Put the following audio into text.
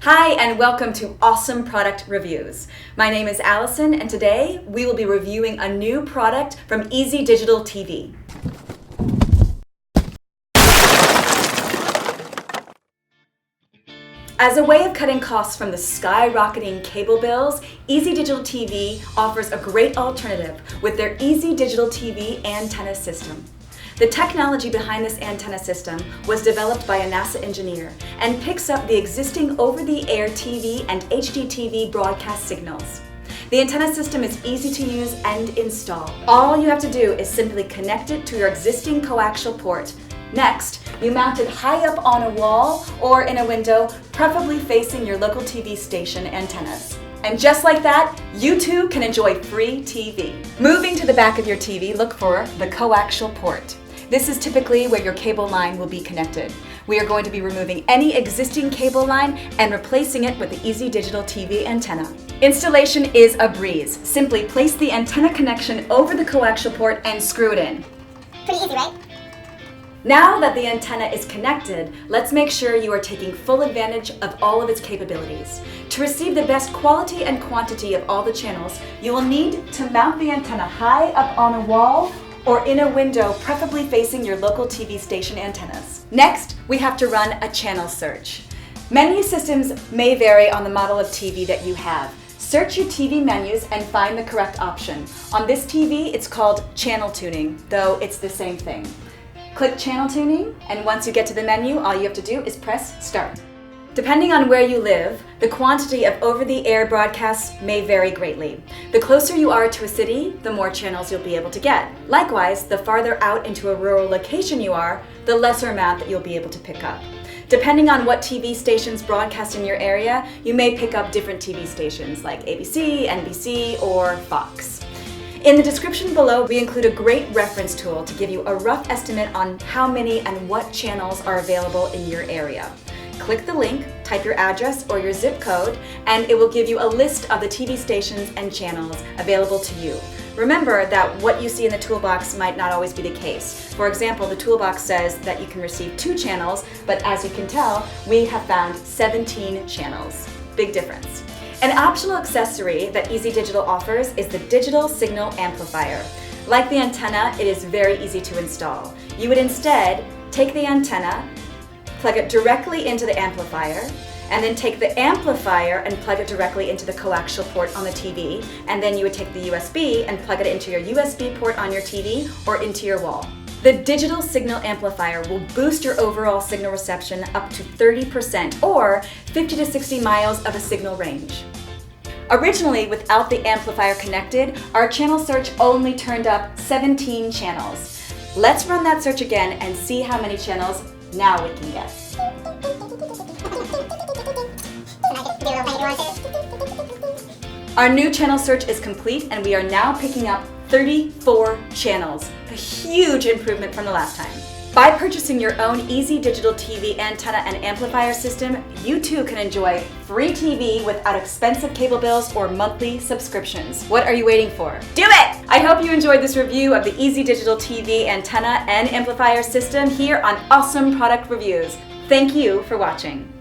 Hi, and welcome to Awesome Product Reviews. My name is Allison, and today we will be reviewing a new product from Easy Digital TV. As a way of cutting costs from the skyrocketing cable bills, Easy Digital TV offers a great alternative with their Easy Digital TV antenna system. The technology behind this antenna system was developed by a NASA engineer and picks up the existing over-the-air TV and HDTV broadcast signals. The antenna system is easy to use and install. All you have to do is simply connect it to your existing coaxial port. Next, you mount it high up on a wall or in a window, preferably facing your local TV station antennas. And just like that, you too can enjoy free TV. Moving to the back of your TV, look for the coaxial port. This is typically where your cable line will be connected. We are going to be removing any existing cable line and replacing it with the Easy Digital TV antenna. Installation is a breeze. Simply place the antenna connection over the coaxial port and screw it in. Pretty easy, right? Now that the antenna is connected, let's make sure you are taking full advantage of all of its capabilities. To receive the best quality and quantity of all the channels, you will need to mount the antenna high up on a wall or in a window, preferably facing your local TV station antennas. Next, we have to run a channel search. Menu systems may vary on the model of TV that you have. Search your TV menus and find the correct option. On this TV, it's called channel tuning, though it's the same thing. Click channel tuning, and once you get to the menu, all you have to do is press start. Depending on where you live, the quantity of over-the-air broadcasts may vary greatly. The closer you are to a city, the more channels you'll be able to get. Likewise, the farther out into a rural location you are, the lesser amount that you'll be able to pick up. Depending on what TV stations broadcast in your area, you may pick up different TV stations like ABC, NBC, or Fox. In the description below, we include a great reference tool to give you a rough estimate on how many and what channels are available in your area. Click the link, type your address or your zip code, and it will give you a list of the TV stations and channels available to you. Remember that what you see in the toolbox might not always be the case. For example, the toolbox says that you can receive 2 channels, but as you can tell, we have found 17 channels. Big difference. An optional accessory that Easy Digital offers is the digital signal amplifier. Like the antenna, it is very easy to install. You would instead take the antenna, plug it directly into the amplifier, and then take the amplifier and plug it directly into the coaxial port on the TV, and then you would take the USB and plug it into your USB port on your TV or into your wall. The digital signal amplifier will boost your overall signal reception up to 30% or 50 to 60 miles of a signal range. Originally, without the amplifier connected, our channel search only turned up 17 channels. Let's run that search again and see how many channels now we can get. Our new channel search is complete and we are now picking up 34 channels, a huge improvement from the last time. By purchasing your own Easy Digital TV antenna and amplifier system, you too can enjoy free TV without expensive cable bills or monthly subscriptions. What are you waiting for? Do it! I hope you enjoyed this review of the Easy Digital TV antenna and amplifier system here on Awesome Product Reviews. Thank you for watching.